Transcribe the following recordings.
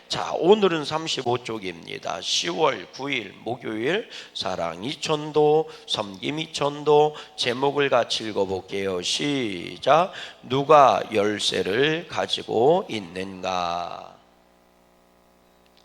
자, 오늘은 35쪽입니다. 10월 9일 목요일 사랑 2000도 섬김 2000도 제목을 같이 읽어볼게요. 시작. 누가 열쇠를 가지고 있는가?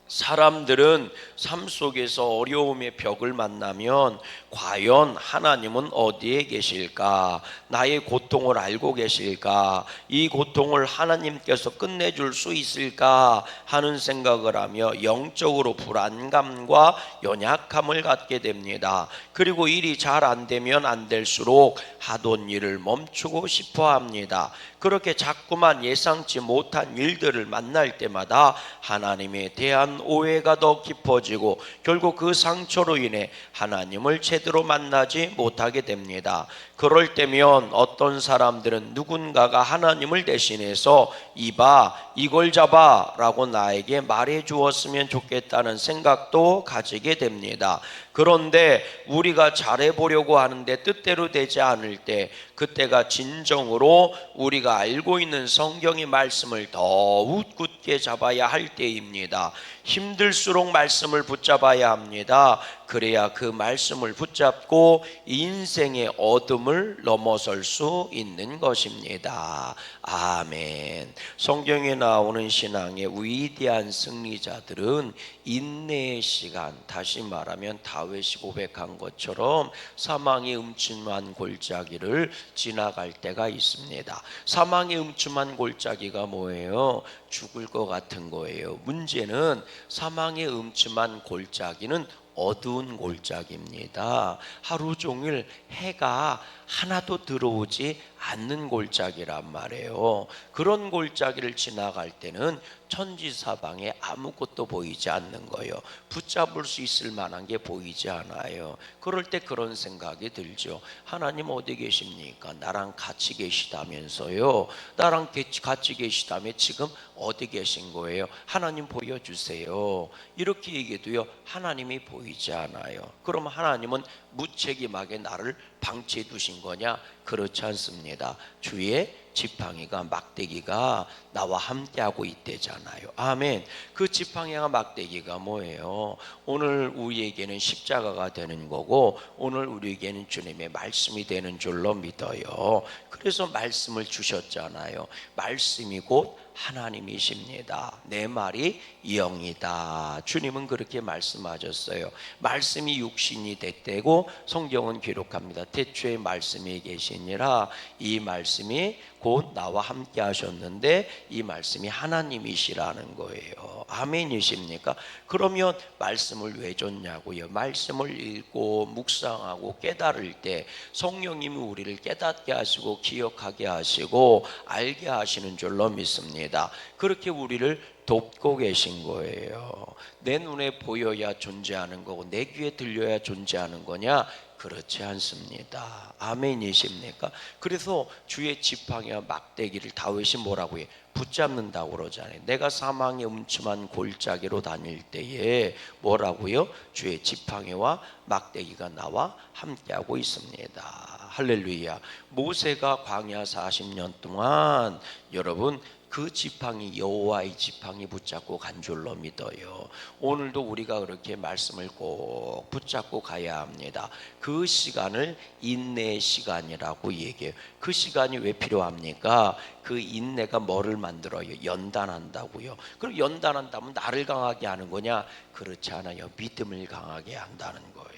사람들은 삶 속에서 어려움의 벽을 만나면 과연 하나님은 어디에 계실까? 나의 고통을 알고 계실까? 이 고통을 하나님께서 끝내줄 수 있을까? 하는 생각을 하며 영적으로 불안감과 연약함을 갖게 됩니다. 그리고 일이 잘 안 되면 안 될수록 하던 일을 멈추고 싶어 합니다. 그렇게 자꾸만 예상치 못한 일들을 만날 때마다 하나님에 대한 오해가 더 깊어지고 결국 그 상처로 인해 하나님을 제대로 만나지 못하게 됩니다. 그럴 때면 어떤 사람들은 누군가가 하나님을 대신해서 이봐 이걸 잡아 라고 나에게 말해 주었으면 좋겠다는 생각도 가지게 됩니다. 그런데 우리가 잘해보려고 하는데 뜻대로 되지 않을 때 그때가 진정으로 우리가 알고 있는 성경의 말씀을 더욱 굳게 잡아야 할 때입니다. 힘들수록 말씀을 붙잡아야 합니다. 그래야 그 말씀을 붙잡고 인생의 어둠을 넘어설 수 있는 것입니다. 아멘. 성경에 나오는 신앙의 위대한 승리자들은 인내의 시간, 다시 말하면 다윗이 고백한 것처럼 사망의 음침한 골짜기를 지나갈 때가 있습니다. 사망의 음침한 골짜기가 뭐예요? 죽을 것 같은 거예요. 문제는 사망의 음침한 골짜기는 어두운 골짜기입니다. 하루 종일 해가 하나도 들어오지 않는 골짜기란 말이에요. 그런 골짜기를 지나갈 때는 천지사방에 아무것도 보이지 않는 거예요. 붙잡을 수 있을 만한 게 보이지 않아요. 그럴 때 그런 생각이 들죠. 하나님 어디 계십니까? 나랑 같이 계시다면서요. 나랑 같이 계시다면 지금 어디 계신 거예요? 하나님 보여주세요. 이렇게 얘기해도요 하나님이 보이지 않아요. 그럼 하나님은 무책임하게 나를 방치해 두신 거냐? 그렇지 않습니다. 주의 지팡이가 막대기가 나와 함께하고 있대잖아요. 아멘. 그 지팡이와 막대기가 뭐예요? 오늘 우리에게는 십자가가 되는 거고 오늘 우리에게는 주님의 말씀이 되는 줄로 믿어요. 그래서 말씀을 주셨잖아요. 말씀이 곧 하나님이십니다. 내 말이 영이다. 주님은 그렇게 말씀하셨어요. 말씀이 육신이 됐대고 성경은 기록합니다. 태초에 말씀이 계시니라. 이 말씀이 곧 나와 함께 하셨는데 이 말씀이 하나님이시라는 거예요. 아멘이십니까? 그러면 말씀을 왜 줬냐고요? 말씀을 읽고 묵상하고 깨달을 때 성령님이 우리를 깨닫게 하시고 기억하게 하시고 알게 하시는 줄로 믿습니다. 그렇게 우리를 돕고 계신 거예요. 내 눈에 보여야 존재하는 거고 내 귀에 들려야 존재하는 거냐? 그렇지 않습니다. 아멘이십니까? 그래서 주의 지팡이와 막대기를 다윗이 뭐라고 해? 붙잡는다고 그러잖아요. 내가 사망의 음침한 골짜기로 다닐 때에 뭐라고요? 주의 지팡이와 막대기가 나와 함께하고 있습니다. 할렐루야. 모세가 광야 40년 동안 여러분 그 지팡이 여호와의 지팡이 붙잡고 간 줄로 믿어요. 오늘도 우리가 그렇게 말씀을 꼭 붙잡고 가야 합니다. 그 시간을 인내의 시간이라고 얘기해요. 그 시간이 왜 필요합니까? 그 인내가 뭐를 만들어요? 연단한다고요. 그럼 연단한다면 나를 강하게 하는 거냐? 그렇지 않아요. 믿음을 강하게 한다는 거예요.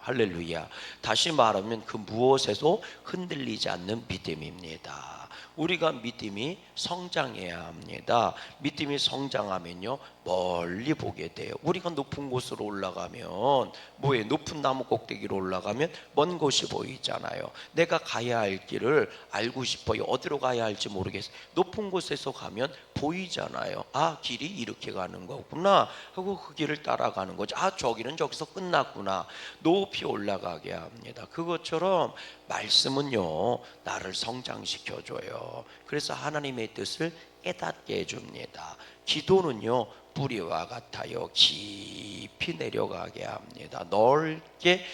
할렐루야. 다시 말하면 그 무엇에도 흔들리지 않는 믿음입니다. 우리가 믿음이 성장해야 합니다. 믿음이 성장하면요 멀리 보게 돼요. 우리가 높은 곳으로 올라가면 뭐예요? 높은 나무 꼭대기로 올라가면 먼 곳이 보이잖아요. 내가 가야 할 길을 알고 싶어요. 어디로 가야 할지 모르겠어요. 높은 곳에서 가면 보이잖아요. 아, 길이 이렇게 가는 거구나 하고 그 길을 따라가는 거죠. 아, 저기는 저기서 끝났구나. 높이 올라가게 합니다. 그것처럼 말씀은요 나를 성장시켜줘요. 그래서 하나님의 뜻을 깨닫게 해줍니다. 기도는요 뿌리와 같아요. 깊이 내려가게 합니다. 넓게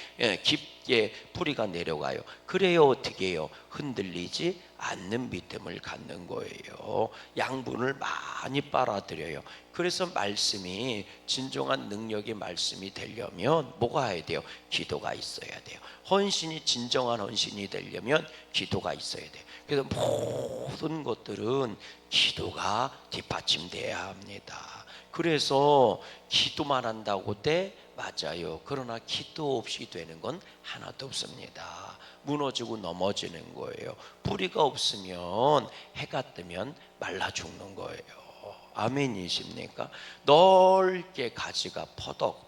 깊게 뿌리가 내려가요. 그래야 어떻게 해요? 흔들리지 않는 믿음을 갖는 거예요. 양분을 많이 빨아들여요. 그래서 말씀이 진정한 능력의 말씀이 되려면 뭐가 해야 돼요? 기도가 있어야 돼요. 헌신이 진정한 헌신이 되려면 기도가 있어야 돼요. 그래서 모든 것들은 기도가 뒷받침돼야 합니다. 그래서 기도만 한다고 돼? 맞아요. 그러나 기도 없이 되는 건 하나도 없습니다. 무너지고 넘어지는 거예요. 뿌리가 없으면 해가 뜨면 말라 죽는 거예요. 아멘이십니까? 넓게 가지가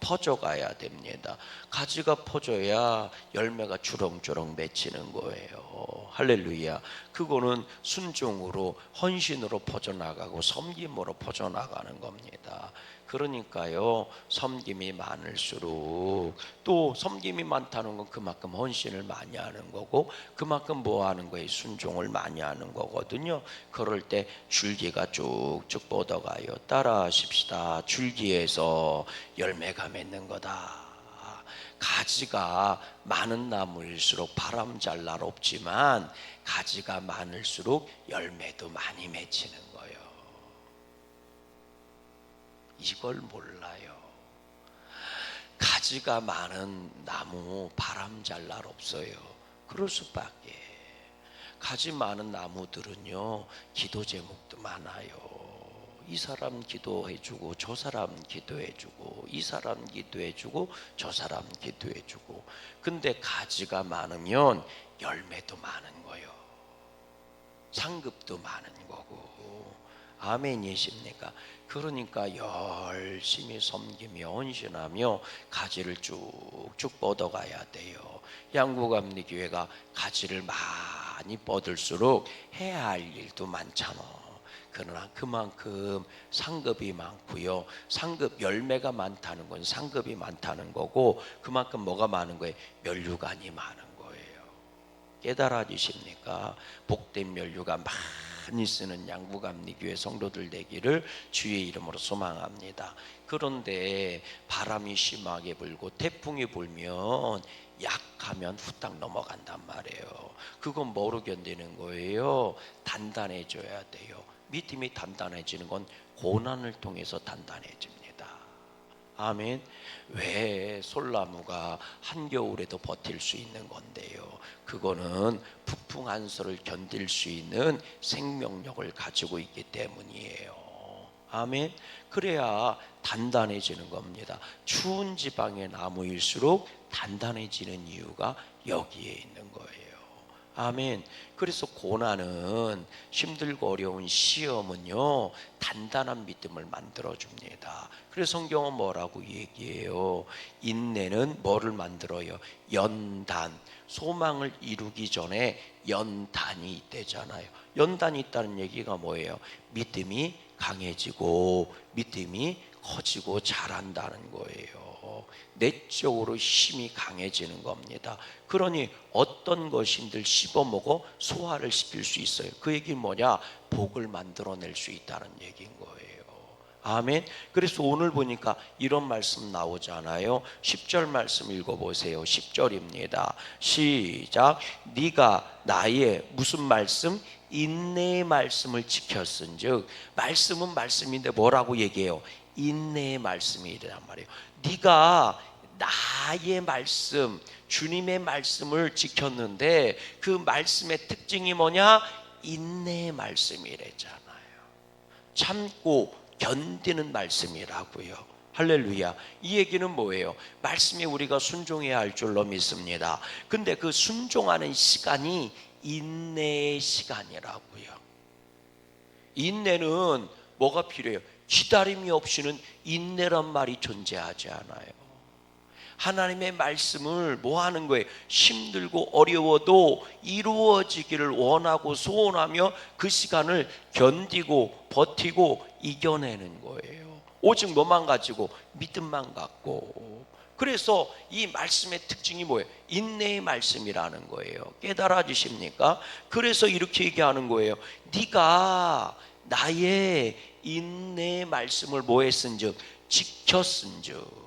퍼져가야 됩니다. 가지가 퍼져야 열매가 주렁주렁 맺히는 거예요. 할렐루야. 그거는 순종으로 헌신으로 퍼져나가고 섬김으로 퍼져나가는 겁니다. 그러니까요 섬김이 많을수록, 또 섬김이 많다는 건 그만큼 헌신을 많이 하는 거고 그만큼 뭐 하는 거예요? 순종을 많이 하는 거거든요. 그럴 때 줄기가 쭉쭉 뻗어가요. 따라 하십시다. 줄기에서 열매가 맺는 거다. 가지가 많은 나무일수록 바람 잘 날 없지만 가지가 많을수록 열매도 많이 맺히는 거예요. 이걸 몰라요. 가지가 많은 나무 바람 잘 날 없어요. 그럴 수밖에. 가지 많은 나무들은요 기도 제목도 많아요. 이 사람 기도해주고 저 사람 기도해주고 이 사람 기도해주고 저 사람 기도해주고. 근데 가지가 많으면 열매도 많은 거예요. 상급도 많은 거고. 아멘이십니까? 그러니까 열심히 섬기며 헌신하며 가지를 쭉쭉 뻗어가야 돼요. 양구감리교회가 가지를 많이 뻗을수록 해야 할 일도 많잖아. 그러나 그만큼 상급이 많고요. 상급 열매가 많다는 건 상급이 많다는 거고 그만큼 뭐가 많은 거예요? 면류관이 많은 거예요. 깨달아지십니까? 복된 면류가 많이 쓰는 양구감리교회 성도들 되기를 주의 이름으로 소망합니다. 그런데 바람이 심하게 불고 태풍이 불면 약하면 후딱 넘어간단 말이에요. 그건 뭐로 견디는 거예요? 단단해져야 돼요. 믿음이 단단해지는 건 고난을 통해서 단단해집니다. 아멘. 왜 솔나무가 한겨울에도 버틸 수 있는 건데요? 그거는 북풍 한솔을 견딜 수 있는 생명력을 가지고 있기 때문이에요. 아멘. 그래야 단단해지는 겁니다. 추운 지방의 나무일수록 단단해지는 이유가 여기에 있는 거예요. 아멘. 그래서 고난은, 힘들고 어려운 시험은요 단단한 믿음을 만들어줍니다. 그래서 성경은 뭐라고 얘기해요? 인내는 뭐를 만들어요? 연단. 소망을 이루기 전에 연단이 있대잖아요. 연단이 있다는 얘기가 뭐예요? 믿음이 강해지고 믿음이 커지고 자란다는 거예요. 내적으로 힘이 강해지는 겁니다. 그러니 어떤 것인들 씹어먹어 소화를 시킬 수 있어요. 그 얘기는 뭐냐? 복을 만들어낼 수 있다는 얘기인 거예요. 아멘. 그래서 오늘 보니까 이런 말씀 나오잖아요. 10절 말씀 읽어보세요. 10절입니다. 시작. 네가 나의 무슨 말씀? 인내의 말씀을 지켰은즉. 말씀은 말씀인데 뭐라고 얘기해요? 인내의 말씀이란 말이에요. 네가 나의 말씀, 주님의 말씀을 지켰는데 그 말씀의 특징이 뭐냐? 인내의 말씀이랬잖아요. 참고 견디는 말씀이라고요. 할렐루야. 이 얘기는 뭐예요? 말씀에 우리가 순종해야 할 줄로 믿습니다. 근데 그 순종하는 시간이 인내의 시간이라고요. 인내는 뭐가 필요해요? 기다림이 없이는 인내란 말이 존재하지 않아요. 하나님의 말씀을 뭐 하는 거예요? 힘들고 어려워도 이루어지기를 원하고 소원하며 그 시간을 견디고 버티고 이겨내는 거예요. 오직 뭐만 가지고? 믿음만 갖고. 그래서 이 말씀의 특징이 뭐예요? 인내의 말씀이라는 거예요. 깨달아지십니까? 그래서 이렇게 얘기하는 거예요. 네가 나의 인내의 말씀을 뭐 했은즉 지켰은즉.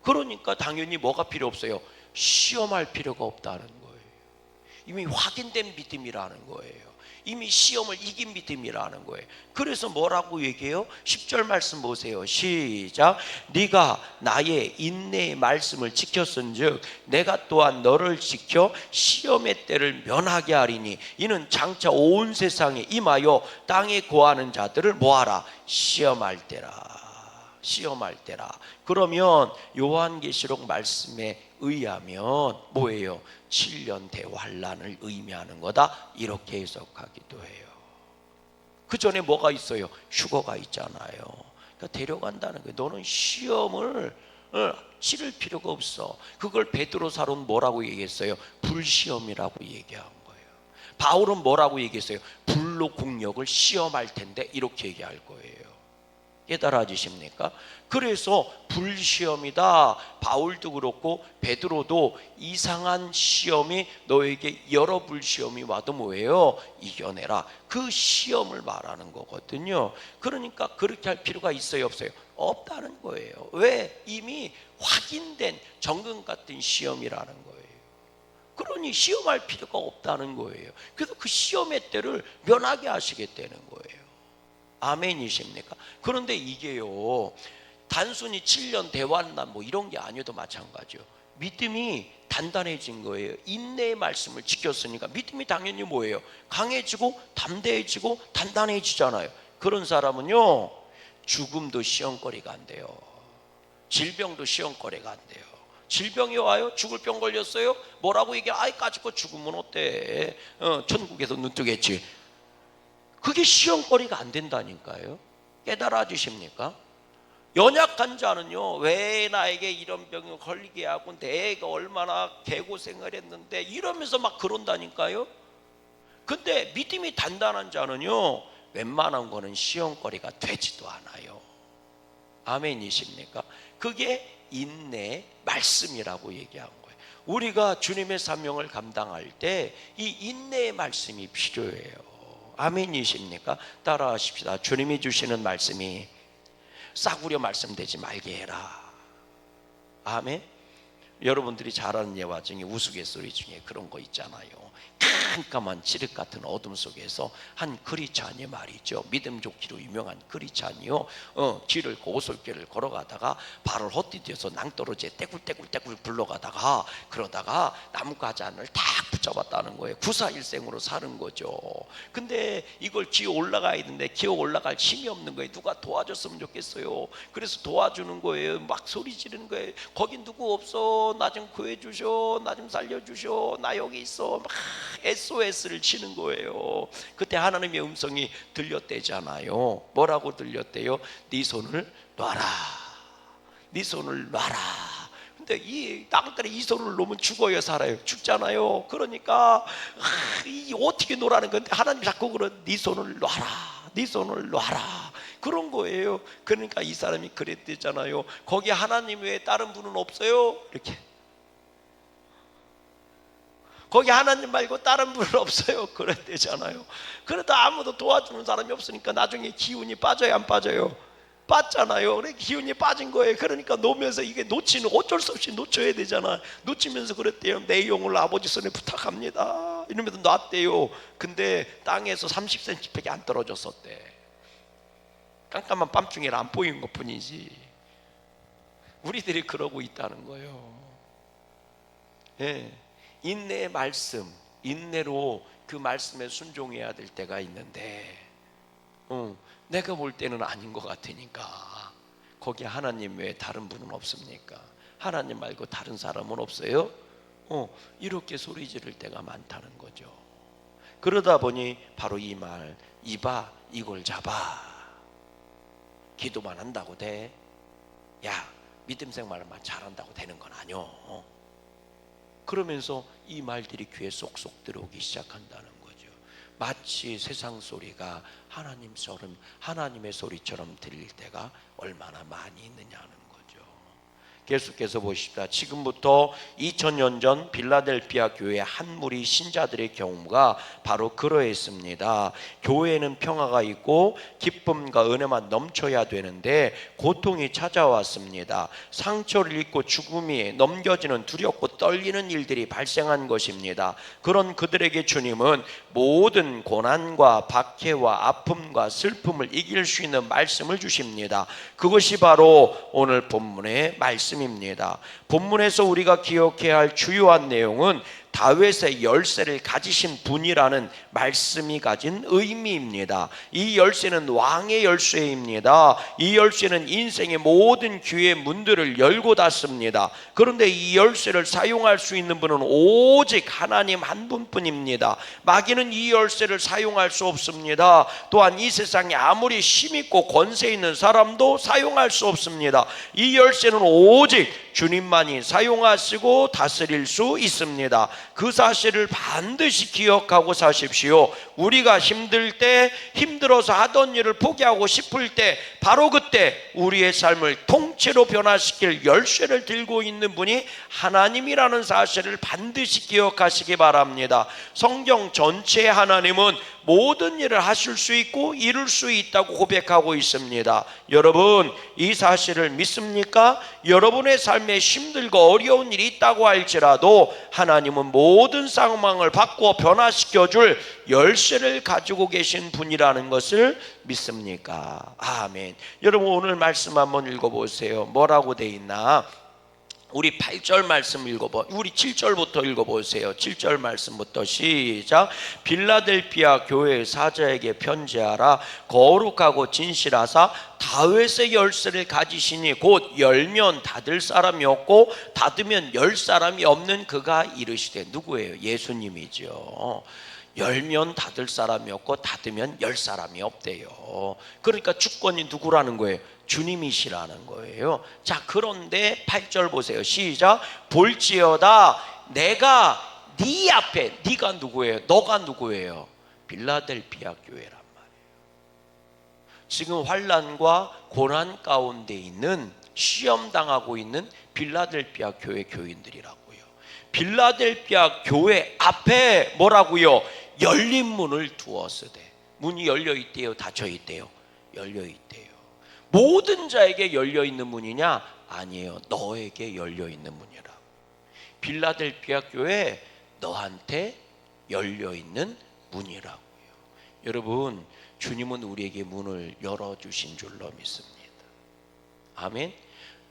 그러니까 당연히 뭐가 필요 없어요? 시험할 필요가 없다는 거예요. 이미 확인된 믿음이라는 거예요. 이미 시험을 이긴 믿음이라는 거예요. 그래서 뭐라고 얘기해요? 10절 말씀 보세요. 시작. 네가 나의 인내의 말씀을 지켰은즉 내가 또한 너를 지켜 시험의 때를 면하게 하리니 이는 장차 온 세상에 임하여 땅에 거하는 자들을 뭐하라? 시험할 때라. 시험할 때라. 그러면 요한계시록 말씀에 의하면 뭐예요? 7년 대환란을 의미하는 거다, 이렇게 해석하기도 해요. 그 전에 뭐가 있어요? 휴거가 있잖아요. 그러니까 데려간다는 거예요. 너는 시험을 치를 필요가 없어. 그걸 베드로사로는 뭐라고 얘기했어요? 불시험이라고 얘기한 거예요. 바울은 뭐라고 얘기했어요? 불로 공력을 시험할 텐데, 이렇게 얘기할 거예요. 깨달아지십니까? 그래서 불시험이다. 바울도 그렇고 베드로도 이상한 시험이 너에게 여러 불시험이 와도 뭐예요? 이겨내라. 그 시험을 말하는 거거든요. 그러니까 그렇게 할 필요가 있어요, 없어요? 없다는 거예요. 왜? 이미 확인된 정금 같은 시험이라는 거예요. 그러니 시험할 필요가 없다는 거예요. 그래서 그 시험의 때를 면하게 하시겠다는 거예요. 아멘이십니까? 그런데 이게요, 단순히 7년 대환난 뭐 이런 게 아니어도 마찬가지요. 믿음이 단단해진 거예요. 인내의 말씀을 지켰으니까 믿음이 당연히 뭐예요? 강해지고 담대해지고 단단해지잖아요. 그런 사람은요, 죽음도 시험거리가 안 돼요. 질병도 시험거리가 안 돼요. 질병이 와요? 죽을 병 걸렸어요? 뭐라고 얘기해? 아이 까짓거 죽으면 어때? 천국에서 눈 뜨겠지. 그게 시험거리가 안 된다니까요. 깨달아지십니까? 연약한 자는요, 왜 나에게 이런 병이 걸리게 하고 내가 얼마나 개고생을 했는데 이러면서 막 그런다니까요. 근데 믿음이 단단한 자는요, 웬만한 거는 시험거리가 되지도 않아요. 아멘이십니까? 그게 인내 말씀이라고 얘기한 거예요. 우리가 주님의 사명을 감당할 때 이 인내의 말씀이 필요해요. 아멘이십니까? 따라하십시다. 주님이 주시는 말씀이 싸구려 말씀되지 말게 해라. 아멘. 여러분들이 잘 아는 예화 중에 우스갯소리 중에 그런 거 있잖아요. 깜깜한 칠흑 같은 어둠 속에서 한 그리찬이 말이죠, 믿음 좋기로 유명한 그리찬이요, 길을 오솔길을 걸어가다가 발을 헛디뎌서 낭떠러지에 떼굴떼굴 굴러가다가 그러다가 나뭇가지 하나를 딱 붙잡았다는 거예요. 구사일생으로 사는 거죠. 근데 이걸 기어 올라가야 되는데 기어 올라갈 힘이 없는 거예요. 누가 도와줬으면 좋겠어요. 그래서 도와주는 거예요. 막 소리 지르는 거예요. 거긴 누구 없어? 나 좀 구해주셔. 나 좀 살려주셔. 나 여기 있어. 막 SOS를 치는 거예요. 그때 하나님의 음성이 들렸대잖아요. 뭐라고 들렸대요? 네 손을 놔라. 네 손을 놔라. 근데 이 땅들에 이 손을 놓으면 죽어요, 살아요? 죽잖아요. 그러니까 이 어떻게 놓으라는 건데 하나님이 자꾸 그런 네 손을 놔라. 네 손을 놔라. 그런 거예요. 그러니까 이 사람이 그랬대잖아요. 거기 하나님 외에 다른 분은 없어요? 이렇게. 거기 하나님 말고 다른 분은 없어요. 그랬대잖아요. 그래도 아무도 도와주는 사람이 없으니까 나중에 기운이 빠져요, 안 빠져요? 빠졌잖아요. 그래 기운이 빠진 거예요. 그러니까 놓으면서 이게 놓치는, 어쩔 수 없이 놓쳐야 되잖아. 놓치면서 그랬대요. 내 영을 아버지 손에 부탁합니다. 이러면서 놨대요. 근데 땅에서 30cm밖에 안 떨어졌었대. 깜깜한 밤중에 안 보이는 것 뿐이지. 우리들이 그러고 있다는 거예요. 예. 인내의 말씀, 인내로 그 말씀에 순종해야 될 때가 있는데 내가 볼 때는 아닌 것 같으니까 거기 하나님 외에 다른 분은 없습니까? 하나님 말고 다른 사람은 없어요? 이렇게 소리 지를 때가 많다는 거죠. 그러다 보니 바로 이 말, 이봐 이걸 잡아. 기도만 한다고 돼? 야, 믿음 생활만 잘한다고 되는 건 아니오. 그러면서 이 말들이 귀에 쏙쏙 들어오기 시작한다는 거죠. 마치 세상 소리가 하나님의 소리처럼 들릴 때가 얼마나 많이 있느냐는 거죠. 계속해서 보십시다. 지금부터 2000년 전 빌라델피아 교회 한 무리 신자들의 경우가 바로 그러했습니다. 교회에는 평화가 있고 기쁨과 은혜만 넘쳐야 되는데 고통이 찾아왔습니다. 상처를 입고 죽음이 넘겨지는 두렵고 떨리는 일들이 발생한 것입니다. 그런 그들에게 주님은 모든 고난과 박해와 아픔과 슬픔을 이길 수 있는 말씀을 주십니다. 그것이 바로 오늘 본문의 말씀입니다. 본문에서 우리가 기억해야 할 주요한 내용은 다윗의 열쇠를 가지신 분이라는 말씀이 가진 의미입니다. 이 열쇠는 왕의 열쇠입니다. 이 열쇠는 인생의 모든 기회의 문들을 열고 닫습니다. 그런데 이 열쇠를 사용할 수 있는 분은 오직 하나님 한 분뿐입니다. 마귀는 이 열쇠를 사용할 수 없습니다. 또한 이 세상에 아무리 힘있고 권세 있는 사람도 사용할 수 없습니다. 이 열쇠는 오직 주님만이 사용하시고 다스릴 수 있습니다. 그 사실을 반드시 기억하고 사십시오. 우리가 힘들 때, 힘들어서 하던 일을 포기하고 싶을 때, 바로 그때 우리의 삶을 통째로 변화시킬 열쇠를 들고 있는 분이 하나님이라는 사실을 반드시 기억하시기 바랍니다. 성경 전체의 하나님은 모든 일을 하실 수 있고 이룰 수 있다고 고백하고 있습니다. 여러분, 이 사실을 믿습니까? 여러분의 삶에 힘들고 어려운 일이 있다고 할지라도 하나님은 모든 상황을 바꾸어 변화시켜줄 열쇠를 가지고 계신 분이라는 것을 믿습니까? 아멘. 여러분, 오늘 말씀 한번 읽어보세요. 뭐라고 돼 있나? 우리 8절 말씀 우리 7절부터 읽어보세요. 7절 말씀부터 시작. 빌라델피아 교회 사자에게 편지하라. 거룩하고 진실하사 다윗의 열쇠를 가지시니 곧 열면 닫을 사람이 없고 닫으면 열 사람이 없는 그가 이르시되. 누구예요? 예수님이죠. 열면 닫을 사람이 없고 닫으면 열 사람이 없대요. 그러니까 주권이 누구라는 거예요? 주님이시라는 거예요. 자, 그런데 8절 보세요. 시작. 볼지어다 내가 네 앞에, 네가 누구예요? 너가 누구예요? 빌라델피아 교회란 말이에요. 지금 환난과 고난 가운데 있는, 시험당하고 있는 빌라델피아 교회 교인들이라고요. 빌라델피아 교회 앞에 뭐라고요? 열린 문을 두었으되. 문이 열려 있대요? 닫혀 있대요? 열려 있대요. 모든 자에게 열려 있는 문이냐? 아니에요. 너에게 열려 있는 문이라. 빌라델피아 교회 너한테 열려 있는 문이라고요. 여러분, 주님은 우리에게 문을 열어 주신 줄로 믿습니다. 아멘.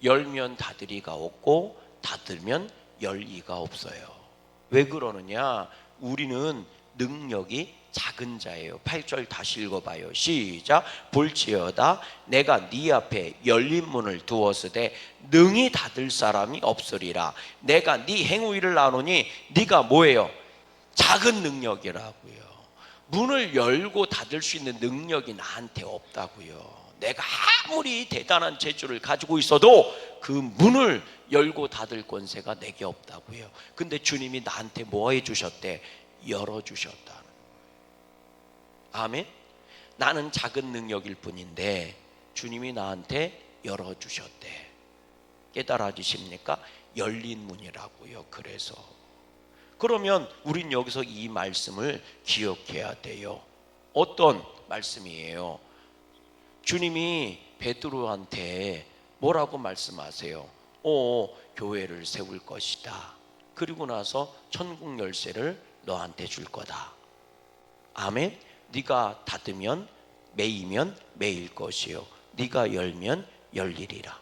열면 닫으리가 없고 닫으면 열리가 없어요. 왜 그러느냐? 우리는 능력이 작은 자예요. 8절 다시 읽어봐요. 시작. 볼지어다 내가 네 앞에 열린 문을 두었으되 능히 닫을 사람이 없으리라. 내가 네 행위를 아노니 네가 뭐예요? 작은 능력이라고요. 문을 열고 닫을 수 있는 능력이 나한테 없다고요. 내가 아무리 대단한 재주를 가지고 있어도 그 문을 열고 닫을 권세가 내게 없다고요. 근데 주님이 나한테 뭐 해주셨대? 열어주셨다는 거예요. 아멘. 나는 작은 능력일 뿐인데 주님이 나한테 열어주셨대. 깨달아지십니까? 열린 문이라고요. 그래서 그러면 우린 여기서 이 말씀을 기억해야 돼요. 어떤 말씀이에요? 주님이 베드로한테 뭐라고 말씀하세요? 교회를 세울 것이다. 그리고 나서 천국 열쇠를 너한테 줄 거다. 아멘. 네가 닫으면 매이면 매일 것이요 네가 열면 열리리라.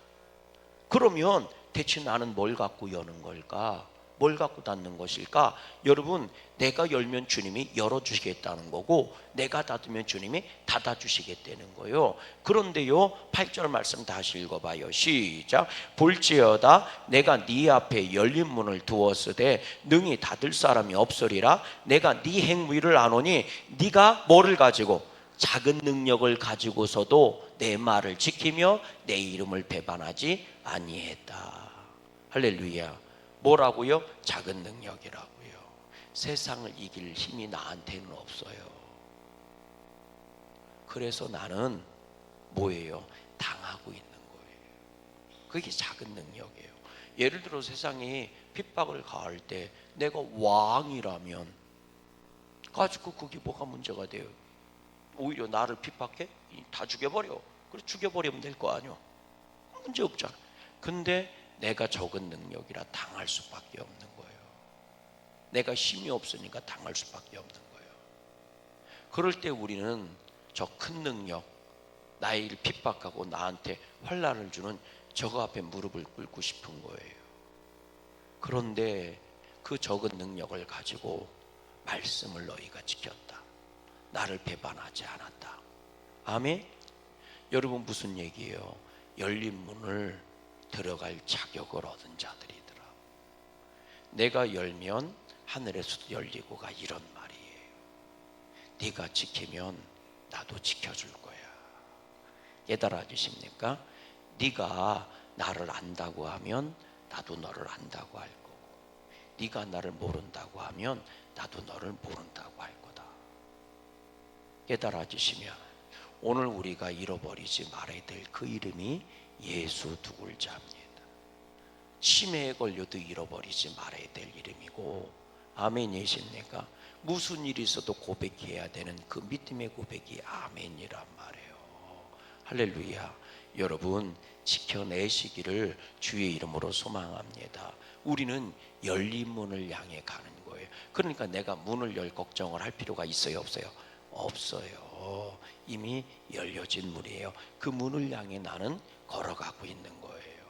그러면 대체 나는 뭘 갖고 여는 걸까? 뭘 갖고 닫는 것일까? 여러분, 내가 열면 주님이 열어주시겠다는 거고 내가 닫으면 주님이 닫아주시겠다는 거예요. 그런데요, 8절 말씀 다시 읽어봐요. 시작. 볼지어다 내가 네 앞에 열린 문을 두었으되 능히 닫을 사람이 없으리라. 내가 네 행위를 아노니 네가 뭐를 가지고? 작은 능력을 가지고서도 내 말을 지키며 내 이름을 배반하지 아니했다. 할렐루야. 뭐라고요? 작은 능력이라고요. 세상을 이길 힘이 나한테는 없어요. 그래서 나는 뭐예요? 당하고 있는 거예요. 그게 작은 능력이에요. 예를 들어 세상이 핍박을 가할 때 내가 왕이라면 가지고 그게 뭐가 문제가 돼요? 오히려 나를 핍박해? 다 죽여버려. 그래 죽여버리면 될 거 아니야. 문제 없잖아. 근데 내가 적은 능력이라 당할 수밖에 없는 거예요. 내가 힘이 없으니까 당할 수밖에 없는 거예요. 그럴 때 우리는 저 큰 능력, 나를 핍박하고 나한테 환난을 주는 저거 앞에 무릎을 꿇고 싶은 거예요. 그런데 그 적은 능력을 가지고 말씀을 너희가 지켰다. 나를 배반하지 않았다. 아멘. 여러분 무슨 얘기예요? 열린 문을 들어갈 자격을 얻은 자들이더라. 내가 열면 하늘에서도 열리고 가, 이런 말이에요. 네가 지키면 나도 지켜줄 거야. 깨달아 주십니까? 네가 나를 안다고 하면 나도 너를 안다고 할 거고, 네가 나를 모른다고 하면 나도 너를 모른다고 할 거다. 깨달아 주시면 오늘 우리가 잃어버리지 말아야 될 그 이름이 예수 두 글자입니다. 치매에 걸려도 잃어버리지 말아야 될 이름이고, 아멘이십니까? 무슨 일이 있어도 고백해야 되는 그 믿음의 고백이 아멘이란 말이에요. 할렐루야. 여러분 지켜내시기를 주의 이름으로 소망합니다. 우리는 열린 문을 향해 가는 거예요. 그러니까 내가 문을 열 걱정을 할 필요가 있어요, 없어요? 없어요. 이미 열려진 문이에요. 그 문을 향해 나는 걸어가고 있는 거예요.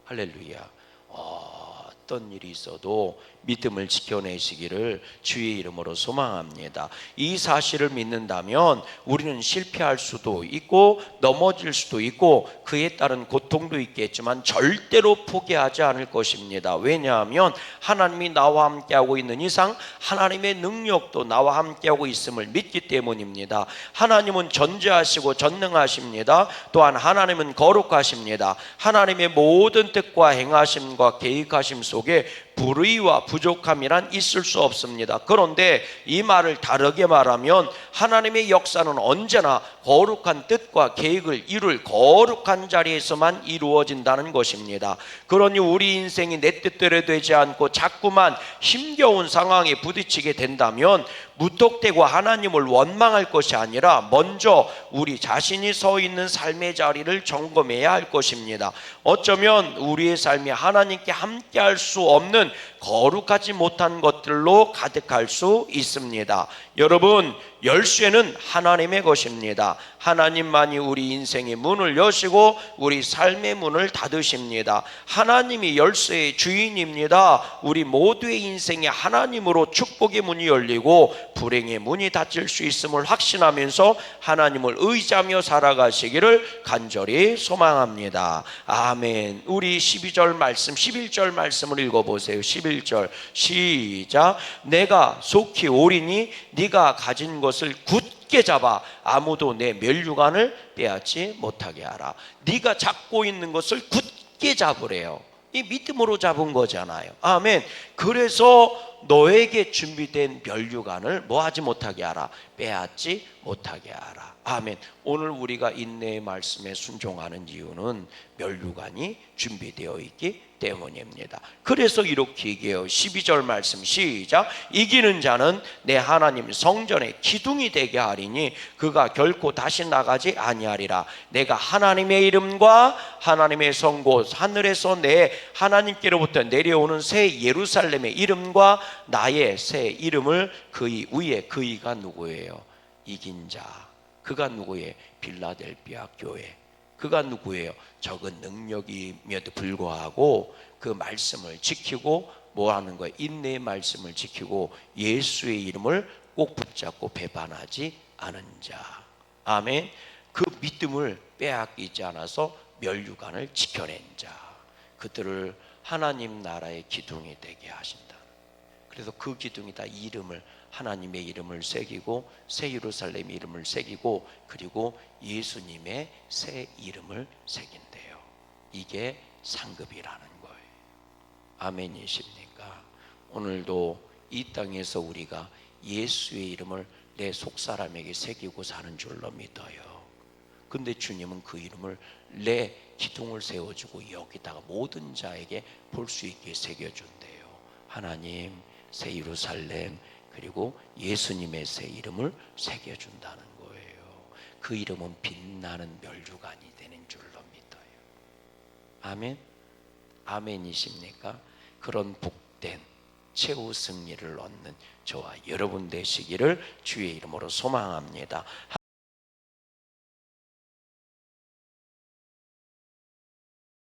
할렐루야. 어떤 일이 있어도 믿음을 지켜내시기를 주의 이름으로 소망합니다. 이 사실을 믿는다면 우리는 실패할 수도 있고 넘어질 수도 있고 그에 따른 고통도 있겠지만 절대로 포기하지 않을 것입니다. 왜냐하면 하나님이 나와 함께하고 있는 이상 하나님의 능력도 나와 함께하고 있음을 믿기 때문입니다. 하나님은 전지하시고 전능하십니다. 또한 하나님은 거룩하십니다. 하나님의 모든 뜻과 행하심과 계획하심 속에 불의와 부족함이란 있을 수 없습니다. 그런데 이 말을 다르게 말하면 하나님의 역사는 언제나 거룩한 뜻과 계획을 이룰 거룩한 자리에서만 이루어진다는 것입니다. 그러니 우리 인생이 내 뜻대로 되지 않고 자꾸만 힘겨운 상황에 부딪히게 된다면 무턱대고 하나님을 원망할 것이 아니라 먼저 우리 자신이 서 있는 삶의 자리를 점검해야 할 것입니다. 어쩌면 우리의 삶이 하나님께 함께할 수 없는 거룩하지 못한 것들로 가득할 수 있습니다. 여러분, 열쇠는 하나님의 것입니다. 하나님만이 우리 인생의 문을 여시고 우리 삶의 문을 닫으십니다. 하나님이 열쇠의 주인입니다. 우리 모두의 인생에 하나님으로 축복의 문이 열리고 불행의 문이 닫힐 수 있음을 확신하면서 하나님을 의지하며 살아가시기를 간절히 소망합니다. 아멘. 우리 12절 말씀, 11절 말씀을 읽어보세요. 11절 시작. 내가 속히 오리니 네가 가진 것을 굳게 잡아 아무도 내 멸류관을 빼앗지 못하게 하라. 네가 잡고 있는 것을 굳게 잡으래요. 이 믿음으로 잡은 거잖아요. 아멘. 그래서 너에게 준비된 멸류관을 뭐하지 못하게 하라, 빼앗지 못하게 하라. 아멘. 오늘 우리가 인내의 말씀에 순종하는 이유는 멸류관이 준비되어 있기 때문입니다. 그래서 이렇게 얘기해요. 12절 말씀 시작. 이기는 자는 내 하나님 성전의 기둥이 되게 하리니 그가 결코 다시 나가지 아니하리라. 내가 하나님의 이름과 하나님의 성곳 하늘에서 내 하나님께로부터 내려오는 새 예루살렘의 이름과 나의 새 이름을 그의 위에, 그이가 누구예요? 이긴 자. 그가 누구예요? 빌라델비아 교회. 그가 누구예요? 적은 능력임에도 불구하고 그 말씀을 지키고 뭐 하는 거예요? 인내의 말씀을 지키고 예수의 이름을 꼭 붙잡고 배반하지 않은 자. 아멘. 그 믿음을 빼앗기지 않아서 멸류관을 지켜낸 자. 그들을 하나님 나라의 기둥이 되게 하신다. 그래서 그 기둥에다 이름을, 하나님의 이름을 새기고 새 예루살렘 이름을 새기고 그리고 예수님의 새 이름을 새긴대요. 이게 상급이라는 거예요. 아멘이십니까? 오늘도 이 땅에서 우리가 예수의 이름을 내 속사람에게 새기고 사는 줄로 믿어요. 근데 주님은 그 이름을 내 기둥을 세워주고 여기다가 모든 자에게 볼 수 있게 새겨준대요. 하나님 새 예루살렘 그리고 예수님의 새 이름을 새겨준다는 거예요. 그 이름은 빛나는 멸류관이 되는 줄로 믿어요. 아멘. 아멘이십니까? 그런 복된 최후 승리를 얻는 저와 여러분 되시기를 주의 이름으로 소망합니다.